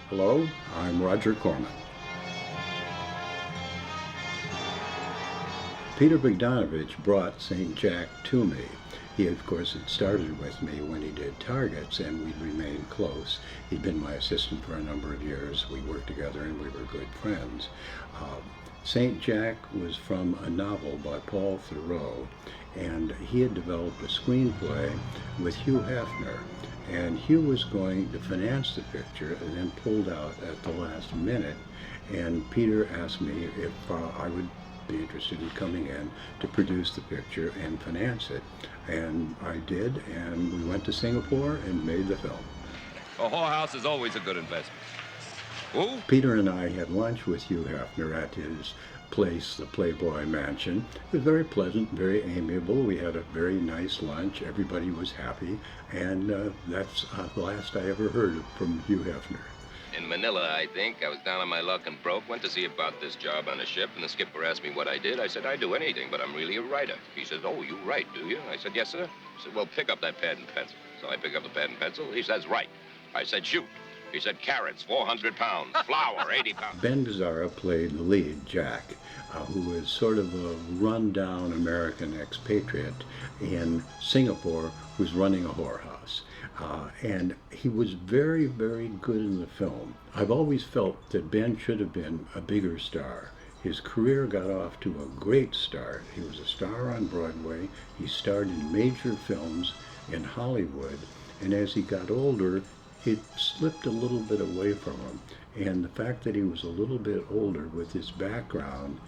Hello, I'm Roger Corman. Peter Bogdanovich brought St. Jack to me. He, of course, had started with me when he did Targets, and we'd remained close. He'd been my assistant for a number of years. We worked together, and we were good friends. St. Jack was from a novel by Paul Theroux, and he had developed a screenplay with Hugh Hefner. And Hugh was going to finance the picture and then pulled out at the last minute. And Peter asked me if I would be interested in coming in to produce the picture and finance it. And I did, and we went to Singapore and made the film. A whorehouse is always a good investment. Who? Peter and I had lunch with Hugh Hefner at his place, the Playboy Mansion. It was very pleasant, very amiable. We had a very nice lunch. Everybody was happy, and that's the last I ever heard from Hugh Hefner. In Manila, I think. I was down on my luck and broke. Went to see about this job on a ship, and the skipper asked me what I did. I said, I do anything, but I'm really a writer. He says, oh, you write, do you? I said, yes, sir. He said, well, pick up that pad and pencil. So I pick up the pad and pencil. He says, write. I said, shoot. He said, carrots, 400 pounds. Flour, 80 pounds. Ben Gazzara played the lead, Jack, who is sort of a run-down American expatriate in Singapore who's running a whorehouse. And he was very, very good in the film. I've always felt that Ben should have been a bigger star. His career got off to a great start. He was a star on Broadway. He starred in major films in Hollywood. And as he got older, it slipped a little bit away from him. And the fact that he was a little bit older with his background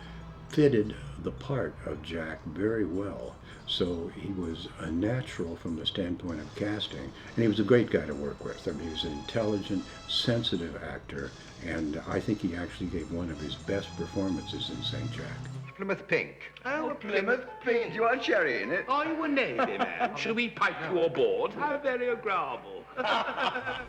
fitted the part of Jack very well. So he was a natural from the standpoint of casting, and he was a great guy to work with. I mean, he was an intelligent, sensitive actor, and I think he actually gave one of his best performances in St. Jack. Plymouth Pink. Oh, a Plymouth Pink. Do you want cherry in it? Are you a navy man? Shall we pipe you aboard? How very agreeable.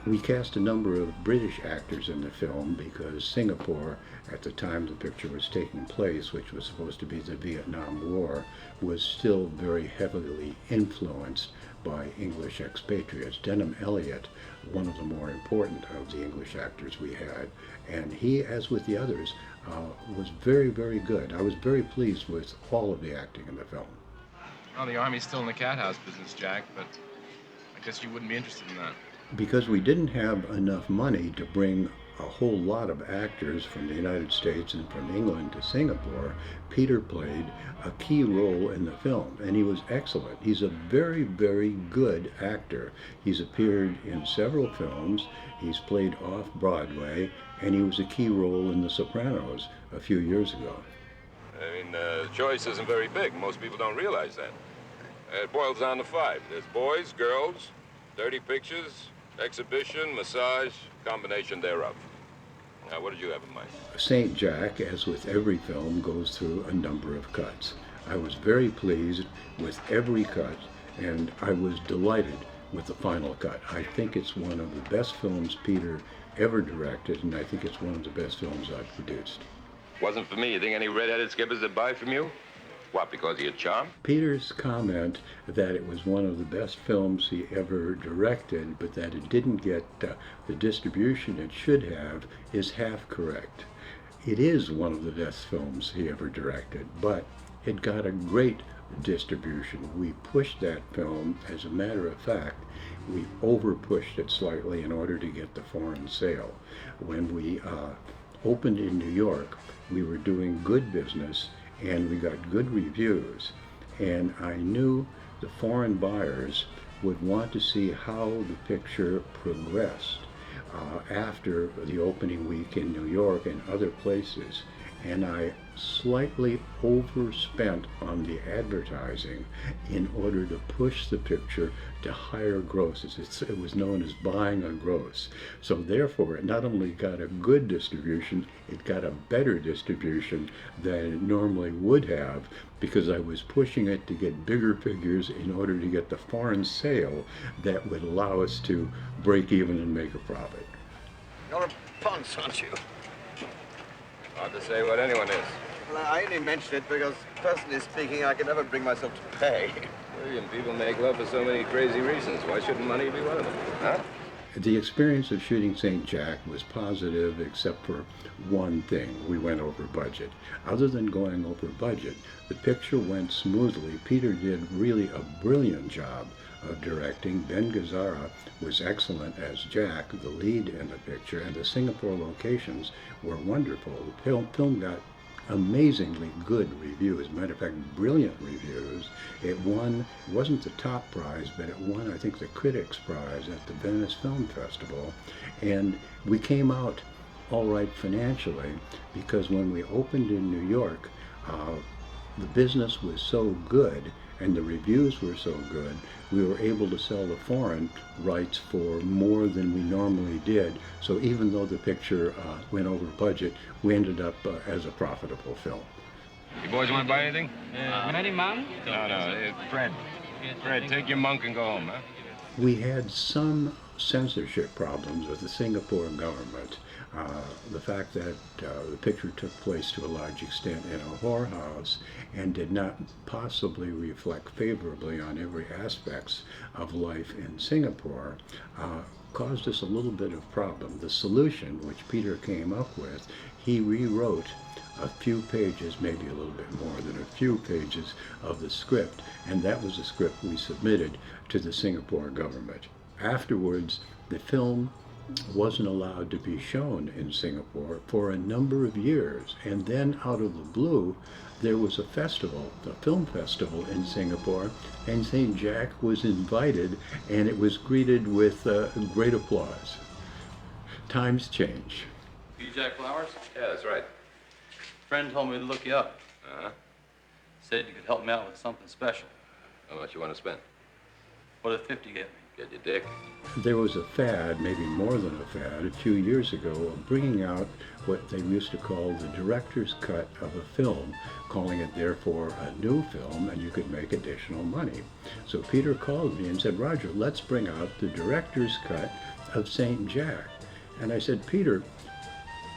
We cast a number of British actors in the film because Singapore, at the time the picture was taking place, which was supposed to be the Vietnam War, was still very heavily influenced by English expatriates. Denham Elliott, one of the more important of the English actors we had, and he, as with the others, was very, very good. I was very pleased with all of the acting in the film. Well, the Army's still in the cat house business, Jack, but I guess you wouldn't be interested in that. Because we didn't have enough money to bring a whole lot of actors from the United States and from England to Singapore, Peter played a key role in the film, and he was excellent. He's a very, very good actor. He's appeared in several films. He's played off-Broadway, and he was a key role in The Sopranos a few years ago. I mean, the choice isn't very big. Most people don't realize that. It boils down to 5. There's boys, girls, dirty pictures, exhibition, massage, combination thereof. Now, what did you have in mind? St. Jack, as with every film, goes through a number of cuts. I was very pleased with every cut, and I was delighted with the final cut. I think it's one of the best films Peter ever directed, and I think it's one of the best films I've produced. Wasn't for me. You think any red-headed skippers would buy from you? What, because of your charm? Peter's comment that it was one of the best films he ever directed, but that it didn't get the distribution it should have, is half correct. It is one of the best films he ever directed, but it got a great distribution. We pushed that film. As a matter of fact, we over-pushed it slightly in order to get the foreign sale. When we opened in New York, we were doing good business, and we got good reviews, and I knew the foreign buyers would want to see how the picture progressed after the opening week in New York and other places, and I slightly overspent on the advertising in order to push the picture to higher grosses. It was known as buying a gross. So therefore, it not only got a good distribution, it got a better distribution than it normally would have, because I was pushing it to get bigger figures in order to get the foreign sale that would allow us to break even and make a profit. You're a ponce, aren't you? Hard to say what anyone is. Well, I only mention it because, personally speaking, I can never bring myself to pay. William, people make love for so many crazy reasons. Why shouldn't money be one of them? Huh? The experience of shooting St. Jack was positive except for one thing. We went over budget. Other than going over budget, the picture went smoothly. Peter did really a brilliant job of directing. Ben Gazzara was excellent as Jack, the lead in the picture, and the Singapore locations were wonderful. The film got amazingly good reviews. As a matter of fact, brilliant reviews. It wasn't the top prize, but it won, I think, the Critics' Prize at the Venice Film Festival. And we came out all right financially because when we opened in New York, the business was so good and the reviews were so good, we were able to sell the foreign rights for more than we normally did. So even though the picture went over budget, we ended up as a profitable film. You boys want to buy anything? Many man? No, Fred. Fred, take your monk and go home, huh? We had some censorship problems with the Singapore government. The fact that the picture took place to a large extent in a whorehouse and did not possibly reflect favorably on every aspect of life in Singapore caused us a little bit of problem. The solution, which Peter came up with, he rewrote a few pages, maybe a little bit more than a few pages of the script, and that was the script we submitted to the Singapore government. Afterwards, the film wasn't allowed to be shown in Singapore for a number of years, and then out of the blue, there was a festival, a film festival in Singapore, and St. Jack was invited, and it was greeted with great applause. Times change. You Jack Flowers? Yeah, that's right. Friend told me to look you up. Uh-huh. Said you could help me out with something special. How much you want to spend? What did 50 get me? Get your dick. There was a fad, maybe more than a fad, a few years ago of bringing out what they used to call the director's cut of a film, calling it therefore a new film, and you could make additional money. So Peter called me and said, Roger, let's bring out the director's cut of St. Jack. And I said, Peter,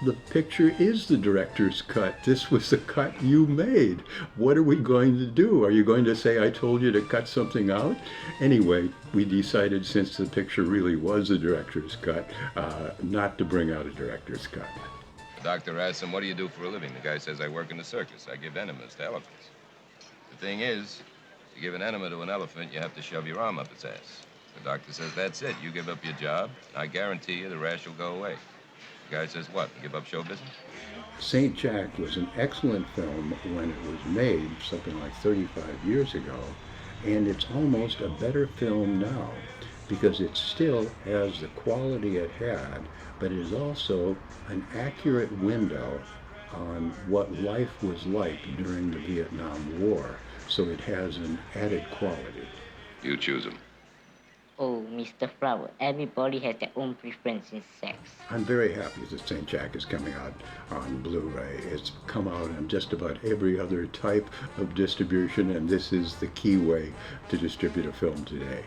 the picture is the director's cut. This was the cut you made. What are we going to do? Are you going to say I told you to cut something out? Anyway, we decided, since the picture really was the director's cut, not to bring out a director's cut. The doctor asked him, what do you do for a living? The guy says, I work in the circus. I give enemas to elephants. The thing is, to give an enema to an elephant, you have to shove your arm up its ass. The doctor says, that's it. You give up your job, I guarantee you the rash will go away. The guy says, what, give up show business? St. Jack was an excellent film when it was made, something like 35 years ago, and it's almost a better film now because it still has the quality it had, but it is also an accurate window on what life was like during the Vietnam War, so it has an added quality. You choose him. Oh, Mr. Flower, everybody has their own preference in sex. I'm very happy that St. Jack is coming out on Blu-ray. It's come out on just about every other type of distribution, and this is the key way to distribute a film today.